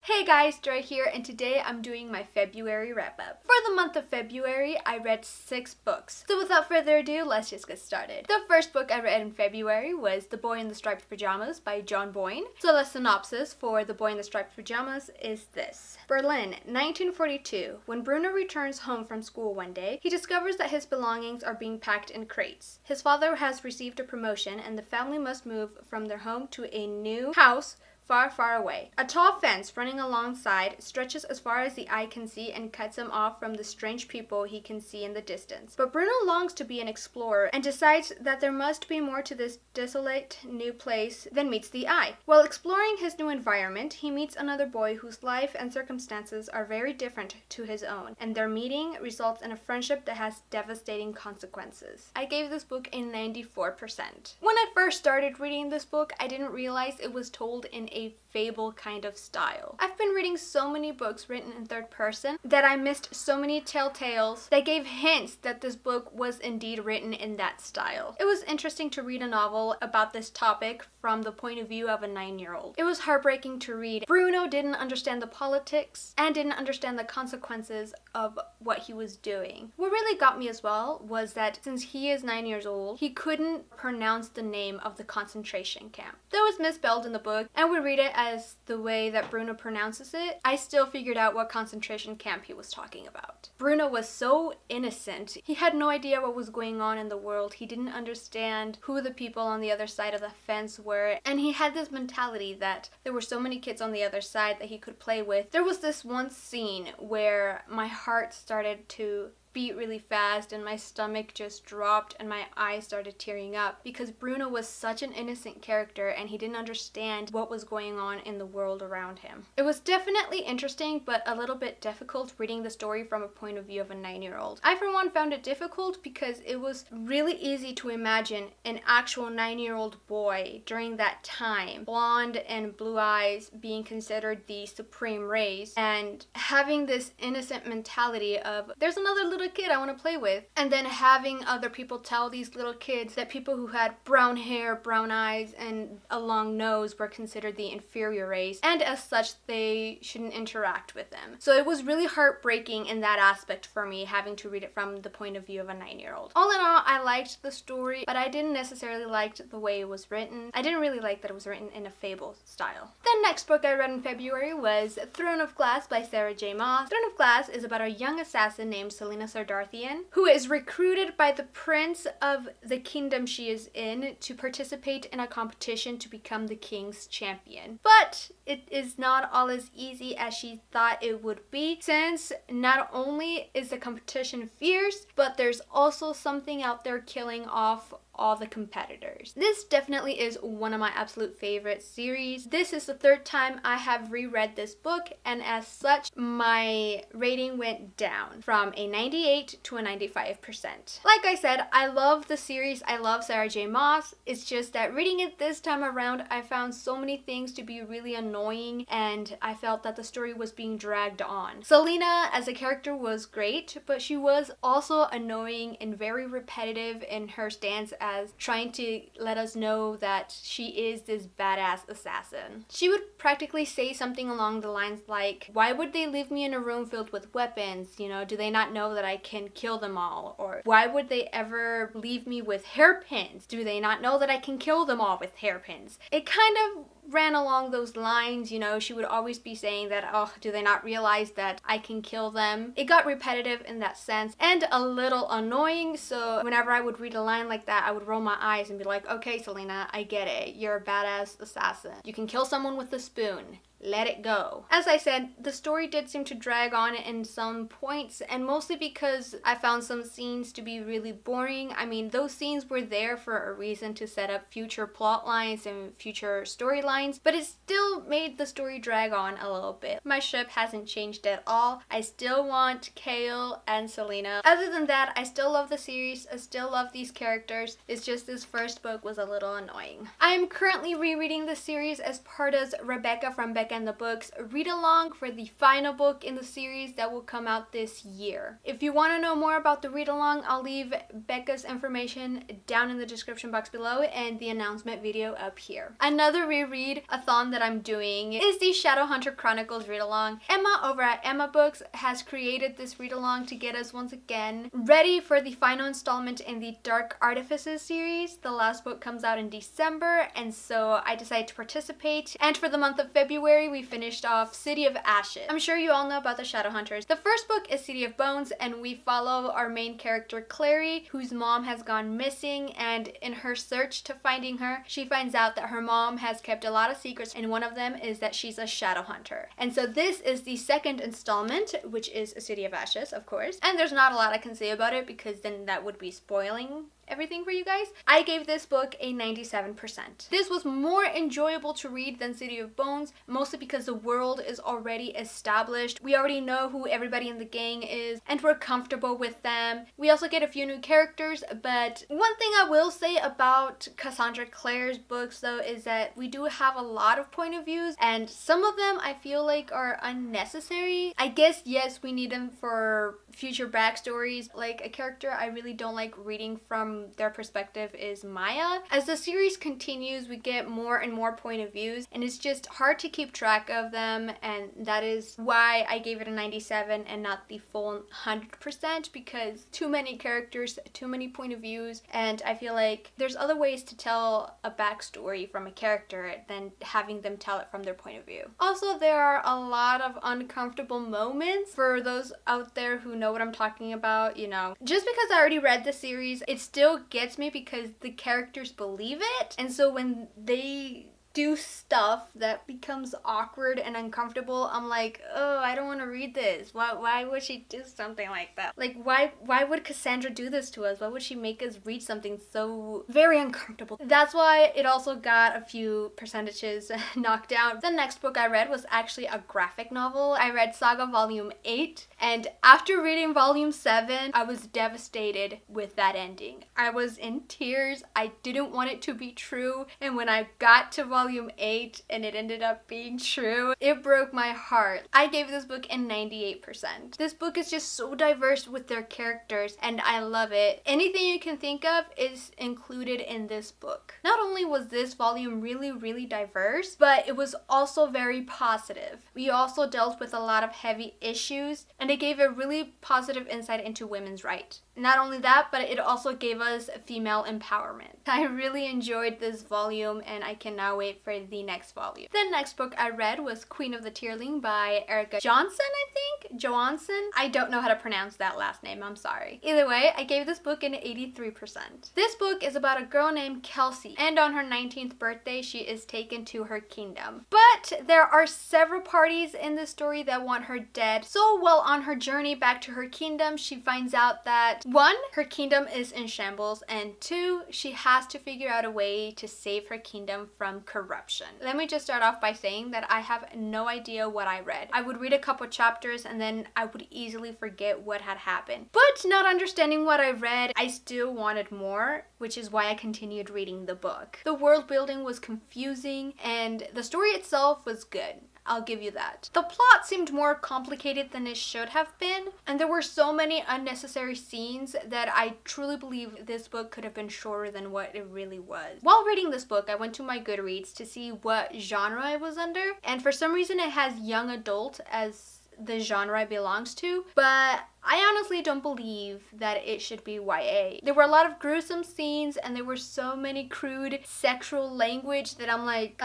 Hey guys, Joy here, and today I'm doing my February wrap-up. For the month of February, I read 6 books. So without further ado, let's just get started. The first book I read in February was The Boy in the Striped Pyjamas by John Boyne. So the synopsis for The Boy in the Striped Pyjamas is this. Berlin, 1942. When Bruno returns home from school one day, he discovers that his belongings are being packed in crates. His father has received a promotion and the family must move from their home to a new house far, far away. A tall fence running alongside stretches as far as the eye can see and cuts him off from the strange people he can see in the distance. But Bruno longs to be an explorer and decides that there must be more to this desolate new place than meets the eye. While exploring his new environment, he meets another boy whose life and circumstances are very different to his own, and their meeting results in a friendship that has devastating consequences. I gave this book a 94%. When I first started reading this book, I didn't realize it was told in a fable kind of style. I've been reading so many books written in third person that I missed so many telltales that gave hints that this book was indeed written in that style. It was interesting to read a novel about this topic from the point of view of a 9-year-old. It was heartbreaking to read. Bruno didn't understand the politics and didn't understand the consequences of what he was doing. What really got me as well was that since he is 9 years old, he couldn't pronounce the name of the concentration camp. That was misspelled in the book, and we read it as the way that Bruno pronounces it. I still figured out what concentration camp he was talking about. Bruno was so innocent. He had no idea what was going on in the world. He didn't understand who the people on the other side of the fence were, and he had this mentality that there were so many kids on the other side that he could play with. There was this one scene where my heart started to beat really fast and my stomach just dropped and my eyes started tearing up because Bruno was such an innocent character and he didn't understand what was going on in the world around him. It was definitely interesting but a little bit difficult reading the story from a point of view of a 9-year-old. I for one found it difficult because it was really easy to imagine an actual 9-year-old boy during that time, blonde and blue eyes, being considered the supreme race and having this innocent mentality of there's another little kid I want to play with, and then having other people tell these little kids that people who had brown hair, brown eyes, and a long nose were considered the inferior race, and as such they shouldn't interact with them. So it was really heartbreaking in that aspect for me, having to read it from the point of view of a 9-year-old. All in all, I liked the story, but I didn't necessarily like the way it was written. I didn't really like that it was written in a fable style. The next book I read in February was Throne of Glass by Sarah J. Maas. Throne of Glass is about a young assassin named Selena Sardarthian, who is recruited by the prince of the kingdom she is in to participate in a competition to become the king's champion. But it is not all as easy as she thought it would be, since not only is the competition fierce, but there's also something out there killing off all the competitors. This definitely is one of my absolute favorite series. This is the third time I have reread this book, and as such my rating went down from a 98 to a 95%. Like I said, I love the series. I love Sarah J. Maas. It's just that reading it this time around, I found so many things to be really annoying and I felt that the story was being dragged on. Selena as a character was great, but she was also annoying and very repetitive in her stance as trying to let us know that she is this badass assassin. She would practically say something along the lines like, why would they leave me in a room filled with weapons? You know, do they not know that I can kill them all? Or why would they ever leave me with hairpins? Do they not know that I can kill them all with hairpins? It kind of ran along those lines, you know. She would always be saying that, oh, do they not realize that I can kill them? It got repetitive in that sense and a little annoying, so whenever I would read a line like that, I would roll my eyes and be like, okay, Selena, I get it. You're a badass assassin. You can kill someone with a spoon. Let it go. As I said, the story did seem to drag on in some points, and mostly because I found some scenes to be really boring. I mean, those scenes were there for a reason to set up future plot lines and future storylines, but it still made the story drag on a little bit. My ship hasn't changed at all. I still want Kale and Selena. Other than that, I still love the series. I still love these characters. It's just this first book was a little annoying. I'm currently rereading the series as part of Rebecca from Becca and the Books read along for the final book in the series that will come out this year. If you want to know more about the read along, I'll leave Becca's information down in the description box below and the announcement video up here. Another reread-a-thon that I'm doing is the Shadowhunter Chronicles read along. Emma over at Emma Books has created this read along to get us once again ready for the final installment in the Dark Artifices series. The last book comes out in December, and so I decided to participate. And for the month of February, we finished off City of Ashes. I'm sure you all know about the Shadowhunters. The first book is City of Bones, and we follow our main character Clary, whose mom has gone missing, and in her search to finding her, she finds out that her mom has kept a lot of secrets, and one of them is that she's a Shadowhunter. And so this is the second installment, which is A City of Ashes, of course. And there's not a lot I can say about it because then that would be spoiling everything for you guys. I gave this book a 97%. This was more enjoyable to read than City of Bones, mostly because the world is already established. We already know who everybody in the gang is, and we're comfortable with them. We also get a few new characters, but one thing I will say about Cassandra Clare's books, though, is that we do have a lot of point of views, and some of them I feel like are unnecessary. I guess, yes, we need them for future backstories. Like, a character I really don't like reading from their perspective is Maya. As the series continues, we get more and more point of views, and it's just hard to keep track of them, and that is why I gave it a 97 and not the full 100%, because too many characters, too many point of views, and I feel like there's other ways to tell a backstory from a character than having them tell it from their point of view. Also, there are a lot of uncomfortable moments. For those out there who know what I'm talking about, you know, just because I already read the series, it still gets me because the characters believe it, and so when they do stuff that becomes awkward and uncomfortable, I'm like, oh, I don't want to read this. Why would she do something like that? Like, why would Cassandra do this to us? Why would she make us read something so very uncomfortable? That's why it also got a few percentages knocked down. The next book I read was actually a graphic novel. I read Saga Volume 8, and after reading Volume 7, I was devastated with that ending. I was in tears. I didn't want it to be true, and when I got to Volume 8 and it ended up being true, it broke my heart. I gave this book a 98%. This book is just so diverse with their characters, and I love it. Anything you can think of is included in this book. Not only was this volume really diverse, but it was also very positive. We also dealt with a lot of heavy issues, and it gave a really positive insight into women's rights. Not only that, but it also gave us female empowerment. I really enjoyed this volume, and I cannot wait for the next volume. The next book I read was Queen of the Tearling by Erica Johnson, I think? Johansson? I don't know how to pronounce that last name, I'm sorry. Either way, I gave this book an 83%. This book is about a girl named Kelsey, and on her 19th birthday, she is taken to her kingdom. But there are several parties in the story that want her dead, so while on her journey back to her kingdom, she finds out that 1, her kingdom is in shambles, and 2, she has to figure out a way to save her kingdom from corruption. Let me just start off by saying that I have no idea what I read. I would read a couple chapters and then I would easily forget what had happened. But not understanding what I read, I still wanted more, which is why I continued reading the book. The world building was confusing and the story itself was good. I'll give you that. The plot seemed more complicated than it should have been, and there were so many unnecessary scenes that I truly believe this book could have been shorter than what it really was. While reading this book, I went to my Goodreads to see what genre it was under, and for some reason it has young adult as the genre it belongs to, but I honestly don't believe that it should be YA. There were a lot of gruesome scenes and there were so many crude sexual language that I'm like,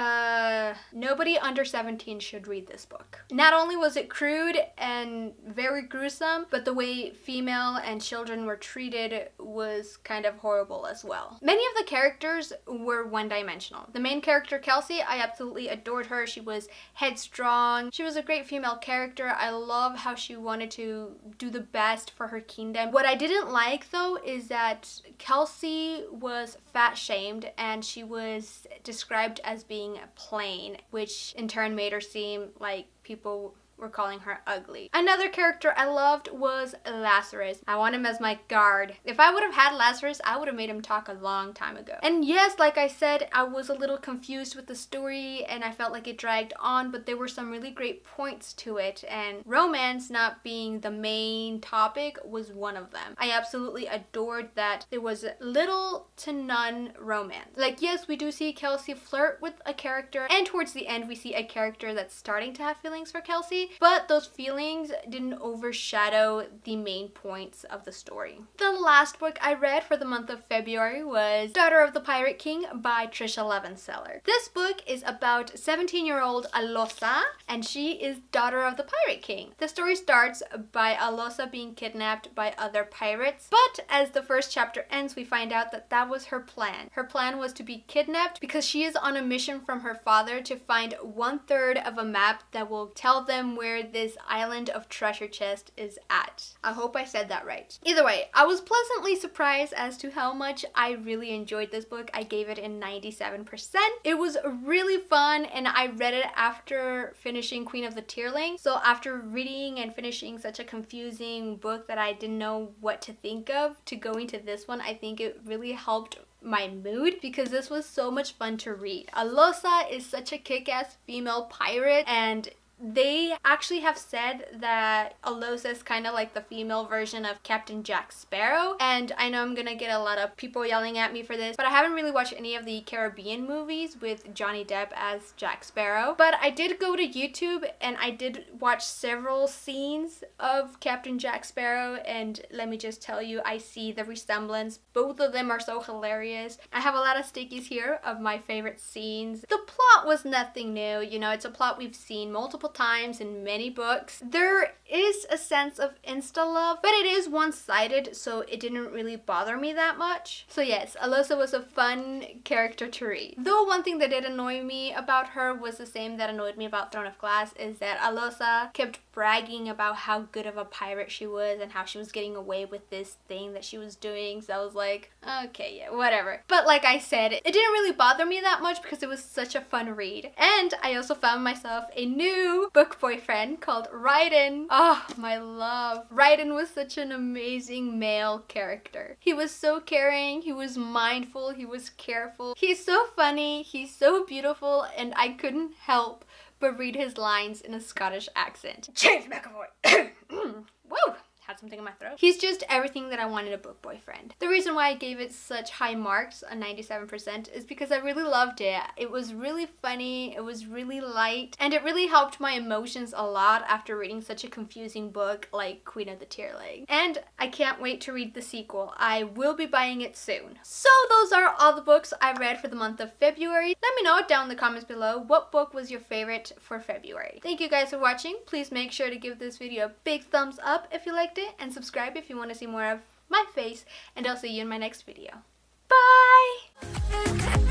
nobody under 17 should read this book. Not only was it crude and very gruesome, but the way female and children were treated was kind of horrible as well. Many of the characters were one-dimensional. The main character, Kelsey, I absolutely adored her. She was headstrong. She was a great female character. I love how she wanted to do the best for her kingdom. What I didn't like though is that Kelsey was fat shamed and she was described as being plain, which in turn made her seem like people were calling her ugly. Another character I loved was Lazarus. I want him as my guard. If I would have had Lazarus, I would have made him talk a long time ago. And yes, like I said, I was a little confused with the story and I felt like it dragged on, but there were some really great points to it, and romance not being the main topic was one of them. I absolutely adored that there was little to none romance. Like, yes, we do see Kelsey flirt with a character, and towards the end we see a character that's starting to have feelings for Kelsey, but those feelings didn't overshadow the main points of the story. The last book I read for the month of February was Daughter of the Pirate King by Trisha Levenseller. This book is about 17-year-old Alosa, and she is daughter of the Pirate King. The story starts by Alosa being kidnapped by other pirates, but as the first chapter ends, we find out that that was her plan. Her plan was to be kidnapped because she is on a mission from her father to find 1/3 of a map that will tell them where this island of treasure chest is at. I hope I said that right. Either way, I was pleasantly surprised as to how much I really enjoyed this book. I gave it a 97%. It was really fun, and I read it after finishing Queen of the Tearling. So after reading and finishing such a confusing book that I didn't know what to think of, to go into this one, I think it really helped my mood because this was so much fun to read. Alosa is such a kick-ass female pirate, and they actually have said that Alosa is kind of like the female version of Captain Jack Sparrow, and I know I'm gonna get a lot of people yelling at me for this, but I haven't really watched any of the Caribbean movies with Johnny Depp as Jack Sparrow. But I did go to YouTube and I did watch several scenes of Captain Jack Sparrow, and let me just tell you, I see the resemblance. Both of them are so hilarious. I have a lot of stickies here of my favorite scenes. The plot was nothing new, you know, it's a plot we've seen multiple times in many books. There is a sense of insta-love, but it is one-sided, so it didn't really bother me that much. So yes, Alosa was a fun character to read. Though one thing that did annoy me about her was the same that annoyed me about Throne of Glass, is that Alosa kept bragging about how good of a pirate she was and how she was getting away with this thing that she was doing. So I was like, okay, yeah, whatever. But like I said, it didn't really bother me that much because it was such a fun read. And I also found myself a new book boyfriend called Raiden. Oh, my love. Raiden was such an amazing male character. He was so caring, he was mindful, he was careful. He's so funny, he's so beautiful, and I couldn't help but read his lines in a Scottish accent. James McAvoy! Whoa! Had something in my throat. He's just everything that I wanted a book boyfriend. The reason why I gave it such high marks, a 97%, is because I really loved it. It was really funny, it was really light, and it really helped my emotions a lot after reading such a confusing book like Queen of the Tearling. And I can't wait to read the sequel. I will be buying it soon. So those are all the books I read for the month of February. Let me know down in the comments below what book was your favorite for February. Thank you guys for watching. Please make sure to give this video a big thumbs up if you liked it, and subscribe if you want to see more of my face, and I'll see you in my next video. Bye!